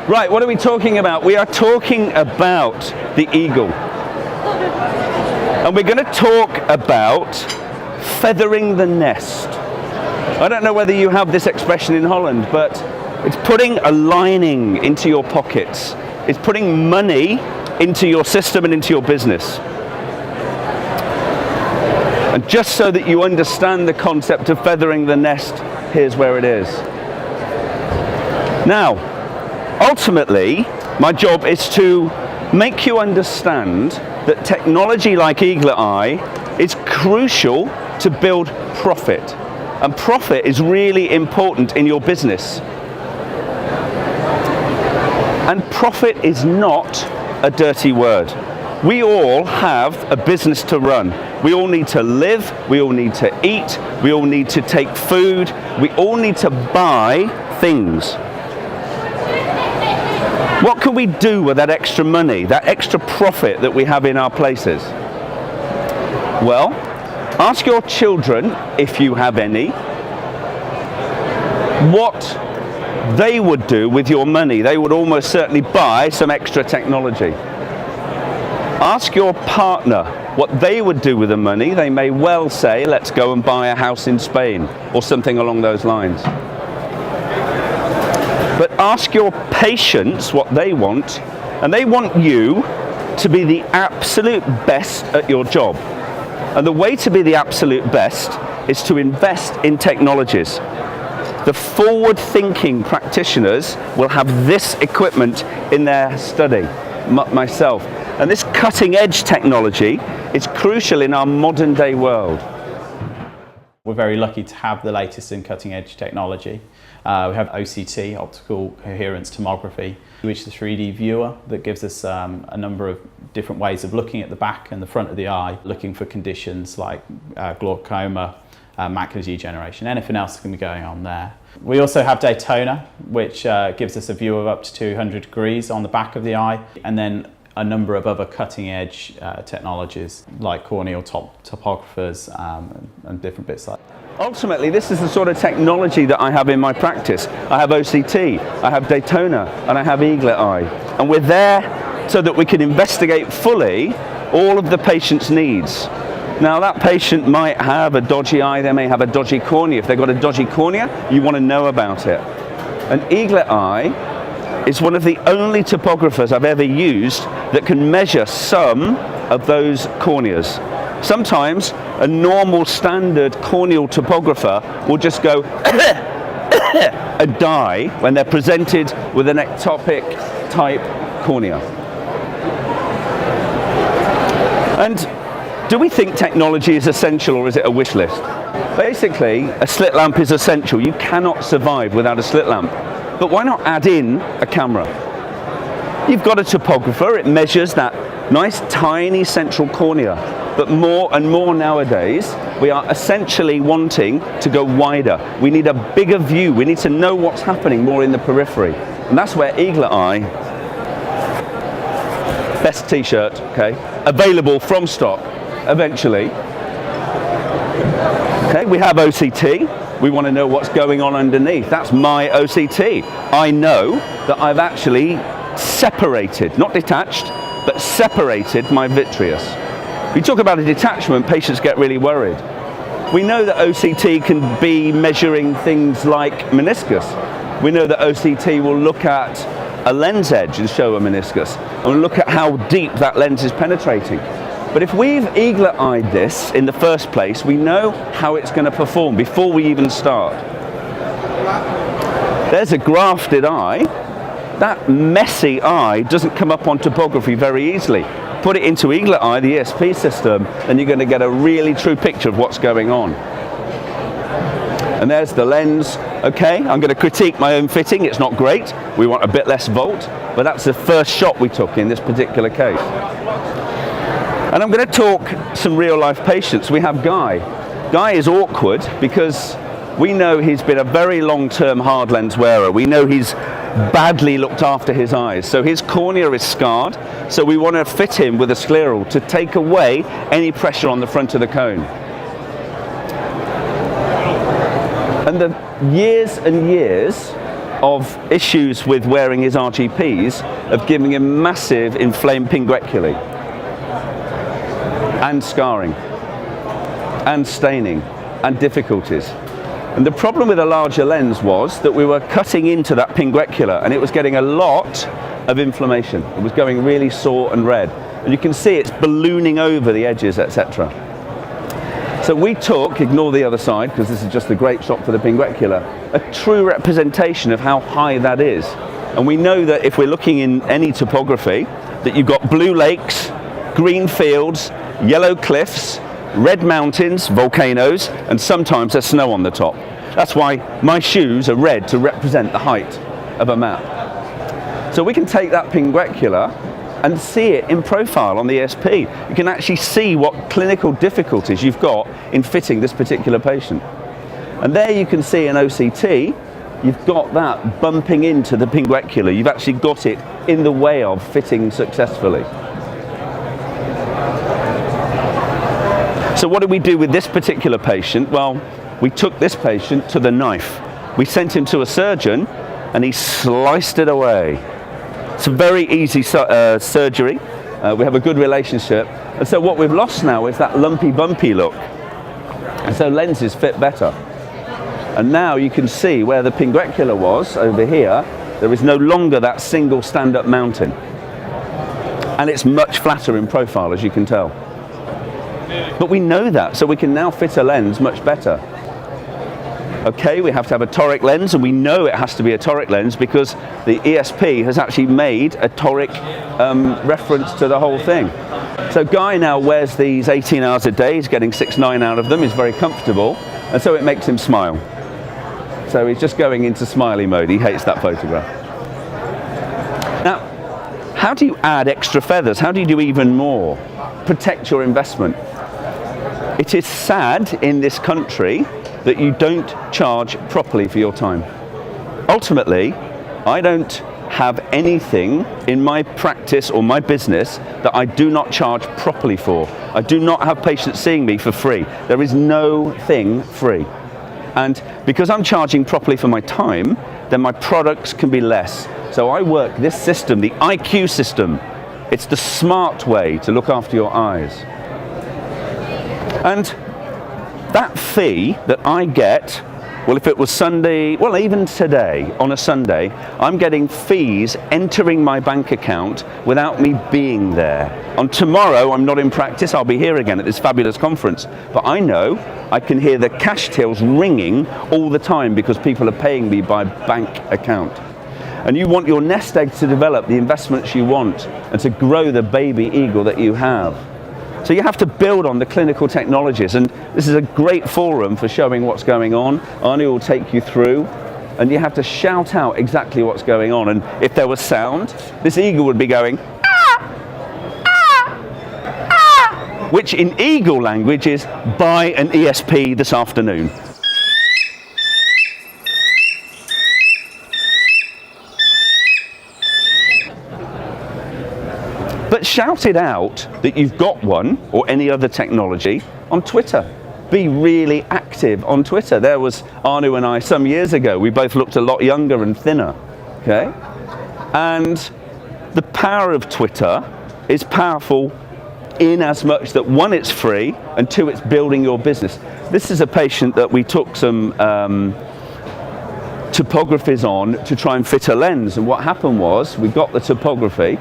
Right, what are we talking about? We are talking about the eagle. And we're going to talk about feathering the nest. I don't know whether you have this expression in Holland, but it's putting a lining into your pockets. It's putting money into your system and into your business. And just so that you understand the concept of feathering the nest, here's where it is. Now, ultimately, my job is to make you understand that technology like Eaglet Eye is crucial to build profit. And profit is really important in your business. And profit is not a dirty word. We all have a business to run. We all need to live, we all need to eat, we all need to take food, we all need to buy things. What can we do with that extra money, that extra profit that we have in our places? Well, ask your children, if you have any, what they would do with your money. They would almost certainly buy some extra technology. Ask your partner what they would do with the money. They may well say, let's go and buy a house in Spain, or something along those lines. But ask your patients what they want, and they want you to be the absolute best at your job. And the way to be the absolute best is to invest in technologies. The forward-thinking practitioners will have this equipment in their study, myself. And this cutting-edge technology is crucial in our modern-day world. We're very lucky to have the latest in cutting-edge technology. We have OCT, optical coherence tomography, which is a 3D viewer that gives us a number of different ways of looking at the back and the front of the eye, looking for conditions like glaucoma, macular degeneration, anything else that can be going on there. We also have Daytona, which gives us a view of up to 200 degrees on the back of the eye, and then a number of other cutting-edge technologies like corneal topographers and different bits like that. Ultimately, this is the sort of technology that I have in my practice. I have OCT, I have Daytona, and I have Eaglet Eye. And we're there so that we can investigate fully all of the patient's needs. Now, that patient might have a dodgy eye, they may have a dodgy cornea. If they've got a dodgy cornea, you want to know about it. And Eaglet Eye is one of the only topographers I've ever used that can measure some of those corneas. Sometimes a normal standard corneal topographer will just go and die when they're presented with an ectopic type cornea. And do we think technology is essential, or is it a wish list? Basically, a slit lamp is essential. You cannot survive without a slit lamp. But why not add in a camera? You've got a topographer, it measures that nice tiny central cornea. But more and more nowadays, we are essentially wanting to go wider. We need a bigger view. We need to know what's happening more in the periphery. And that's where Eaglet Eye, best t-shirt, okay, available from stock eventually. Okay, we have OCT. We want to know what's going on underneath. That's my OCT. I know that I've actually separated, not detached, but separated my vitreous. We talk about a detachment, patients get really worried. We know that OCT can be measuring things like meniscus. We know that OCT will look at a lens edge and show a meniscus, and look at how deep that lens is penetrating. But if we've Eaglet Eyed this in the first place, we know how it's going to perform before we even start. There's a grafted eye. That messy eye doesn't come up on topography very easily. Put it into Eaglet Eye, the ESP system, and you're going to get a really true picture of what's going on. And there's the lens. Okay, I'm going to critique my own fitting. It's not great. We want a bit less volt, but that's the first shot we took in this particular case. And I'm going to talk some real life patients. We have Guy. Guy is awkward because we know he's been a very long-term hard lens wearer. We know he's badly looked after his eyes. So his cornea is scarred. So we want to fit him with a scleral to take away any pressure on the front of the cone. And the years and years of issues with wearing his RGPs of giving him massive inflamed pingueculae and scarring and staining and difficulties. And the problem with a larger lens was that we were cutting into that pinguecula and it was getting a lot of inflammation. It was going really sore and red. And you can see it's ballooning over the edges, etc. So we took, ignore the other side because this is just a great shot for the pinguecula, a true representation of how high that is. And we know that if we're looking in any topography, that you've got blue lakes, green fields, yellow cliffs, red mountains, volcanoes, and sometimes there's snow on the top. That's why my shoes are red to represent the height of a map. So we can take that pinguecula and see it in profile on the ESP. You can actually see what clinical difficulties you've got in fitting this particular patient. And there you can see in OCT, you've got that bumping into the pinguecula. You've actually got it in the way of fitting successfully. So what did we do with this particular patient? Well, we took this patient to the knife. We sent him to a surgeon and he sliced it away. It's a very easy surgery. We have a good relationship. And so what we've lost now is that lumpy, bumpy look. And so lenses fit better. And now you can see where the pinguecula was over here. There is no longer that single stand-up mountain. And it's much flatter in profile, as you can tell. But we know that, so we can now fit a lens much better. Okay, we have to have a toric lens, and we know it has to be a toric lens because the ESP has actually made a toric reference to the whole thing. So Guy now wears these 18 hours a day. He's getting 6-9 out of them. He's very comfortable, and so it makes him smile. So he's just going into smiley mode. He hates that photograph. Now, how do you add extra feathers? How do you do even more? Protect your investment. It is sad in this country that you don't charge properly for your time. Ultimately, I don't have anything in my practice or my business that I do not charge properly for. I do not have patients seeing me for free. There is no thing free. And because I'm charging properly for my time, then my products can be less. So I work this system, the IQ system. It's the smart way to look after your eyes. And that fee that I get, well, if it was Sunday, well, even today, on a Sunday, I'm getting fees entering my bank account without me being there. On tomorrow, I'm not in practice, I'll be here again at this fabulous conference. But I know I can hear the cash tills ringing all the time because people are paying me by bank account. And you want your nest egg to develop the investments you want and to grow the baby eagle that you have. So you have to build on the clinical technologies, and this is a great forum for showing what's going on. Arnie will take you through, and you have to shout out exactly what's going on. And if there was sound, this eagle would be going, ah, ah, ah, which in eagle language is buy an ESP this afternoon. But shout it out that you've got one or any other technology on Twitter. Be really active on Twitter. There was Anu and I some years ago. We both looked a lot younger and thinner. Okay? And the power of Twitter is powerful in as much that one, it's free, and two, it's building your business. This is a patient that we took some topographies on to try and fit a lens. And what happened was we got the topography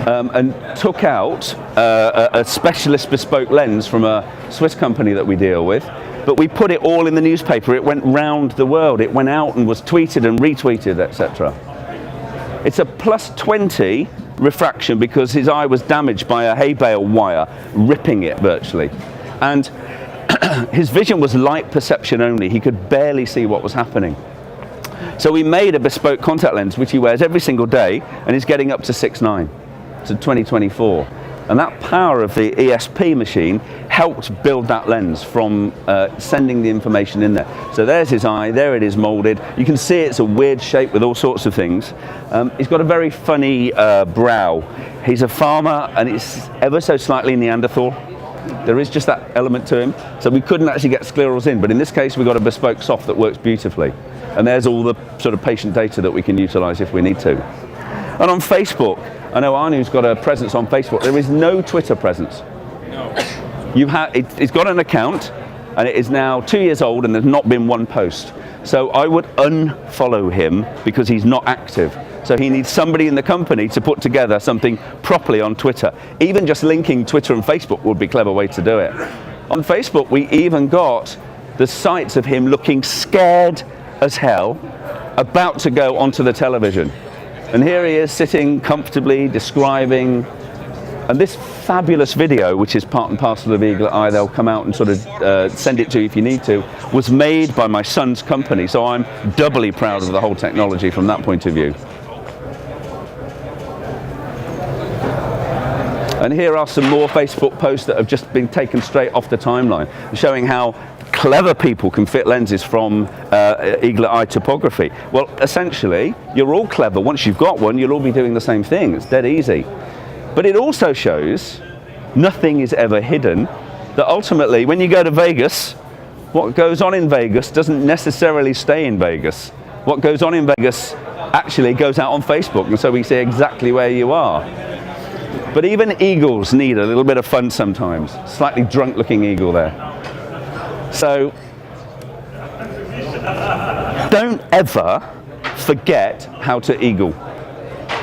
and took out a specialist bespoke lens from a Swiss company that we deal with, but we put it all in the newspaper. It went round the world. It went out and was tweeted and retweeted, etc. It's a +20 refraction because his eye was damaged by a hay bale wire, ripping it virtually. And his vision was light perception only. He could barely see what was happening. So we made a bespoke contact lens, which he wears every single day, and is getting up to 6.9. To 2024, and that power of the ESP machine helped build that lens from sending the information in there. So there's his eye, there it is molded. You can see it's a weird shape with all sorts of things. He's got a very funny brow. He's a farmer and it's ever so slightly Neanderthal. There is just that element to him. So we couldn't actually get sclerals in, but in this case, we've got a bespoke soft that works beautifully. And there's all the sort of patient data that we can utilize if we need to. And on Facebook, I know Anu's got a presence on Facebook. There is no Twitter presence. No. It's got an account, and it is now 2 years old, and there's not been one post. So I would unfollow him because he's not active. So he needs somebody in the company to put together something properly on Twitter. Even just linking Twitter and Facebook would be a clever way to do it. On Facebook, we even got the sights of him looking scared as hell, about to go onto the television. And here he is sitting comfortably, describing. And this fabulous video, which is part and parcel of Eaglet Eye, they'll come out and sort of send it to you if you need to, was made by my son's company. So I'm doubly proud of the whole technology from that point of view. And here are some more Facebook posts that have just been taken straight off the timeline, showing how clever people can fit lenses from Eaglet Eye topography. Well, essentially, you're all clever. Once you've got one, you'll all be doing the same thing. It's dead easy. But it also shows nothing is ever hidden, that ultimately, when you go to Vegas, what goes on in Vegas doesn't necessarily stay in Vegas. What goes on in Vegas actually goes out on Facebook, and so we see exactly where you are. But even eagles need a little bit of fun sometimes. Slightly drunk looking eagle there. So don't ever forget how to eagle,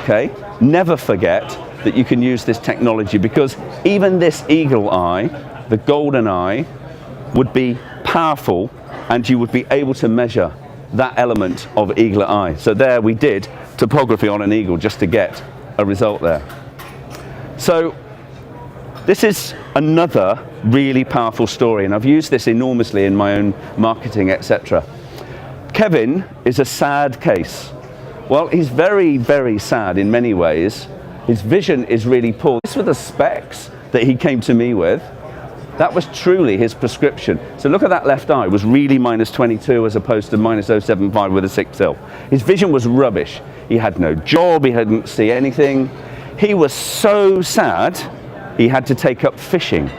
okay? Never forget that you can use this technology, because even this eagle eye, the golden eye, would be powerful, and you would be able to measure that element of Eaglet Eye. So there we did topography on an eagle just to get a result there. So this is another really powerful story, and I've used this enormously in my own marketing, etc. Kevin is a sad case. Well, he's very, very sad in many ways. His vision is really poor. These were the specs that he came to me with. That was truly his prescription. So look at that left eye, it was really -22 as opposed to -0.75 with a 6L. His vision was rubbish. He had no job, he hadn't see anything. He was so sad, he had to take up fishing.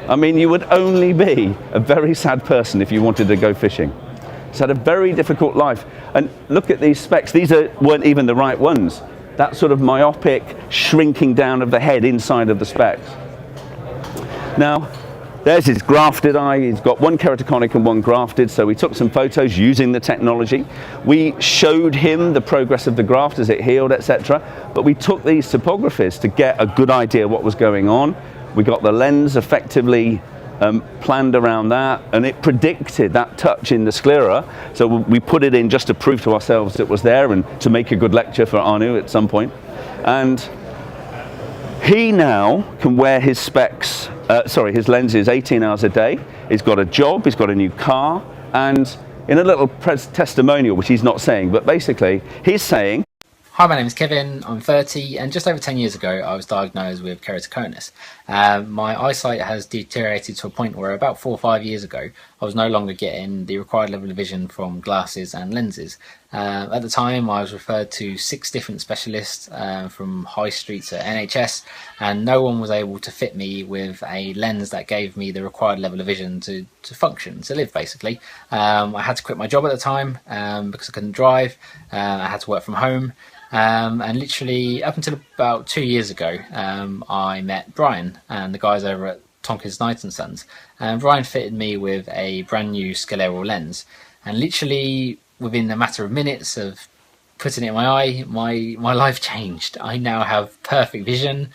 I mean, you would only be a very sad person if you wanted to go fishing. He's had a very difficult life. And look at these specs. These weren't even the right ones. That sort of myopic shrinking down of the head inside of the specs. Now, there's his grafted eye. He's got one keratoconic and one grafted, so we took some photos using the technology. We showed him the progress of the graft as it healed, etc. But we took these topographies to get a good idea what was going on. We got the lens effectively planned around that, and it predicted that touch in the sclera. So we put it in just to prove to ourselves it was there and to make a good lecture for Anu at some point. And he now can wear his specs, his lenses 18 hours a day. He's got a job, he's got a new car, and in a little testimonial, which he's not saying, but basically he's saying, Hi, my name is Kevin, I'm 30, and just over 10 years ago I was diagnosed with keratoconus. My eyesight has deteriorated to a point where about 4 or 5 years ago I was no longer getting the required level of vision from glasses and lenses. At the time I was referred to 6 different specialists from High Street to NHS, and no one was able to fit me with a lens that gave me the required level of vision to function, to live basically. I had to quit my job at the time because I couldn't drive. I had to work from home. And literally up until about 2 years ago, I met Brian and the guys over at Tompkins Knight & Sons. And Brian fitted me with a brand new scleral lens. And literally within a matter of minutes of putting it in my eye, my life changed. I now have perfect vision.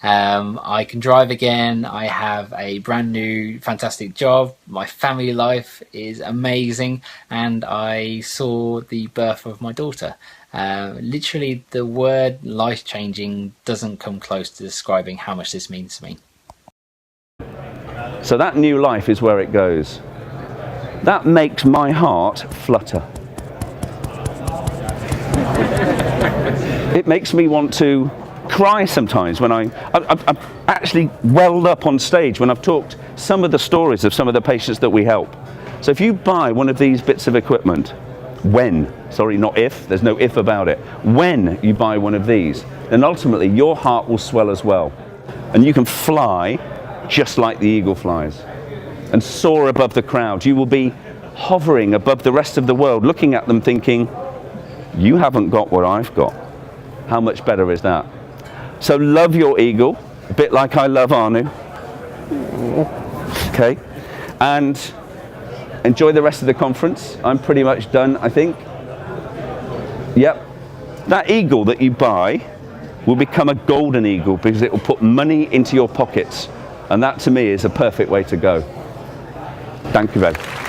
I can drive again. I have a brand new fantastic job. My family life is amazing. And I saw the birth of my daughter. Literally the word life-changing doesn't come close to describing how much this means to me. So that new life is where it goes. That makes my heart flutter. It makes me want to cry sometimes when I'm actually welled up on stage when I've talked some of the stories of some of the patients that we help. So if you buy one of these bits of equipment, not if, there's no if about it, when you buy one of these, then ultimately your heart will swell as well. And you can fly just like the eagle flies and soar above the crowd. You will be hovering above the rest of the world, looking at them thinking, you haven't got what I've got. How much better is that? So love your eagle, a bit like I love Anu. Okay, and enjoy the rest of the conference. I'm pretty much done, I think. Yep, that eagle that you buy will become a golden eagle because it will put money into your pockets. And that to me is a perfect way to go. Dankuwet.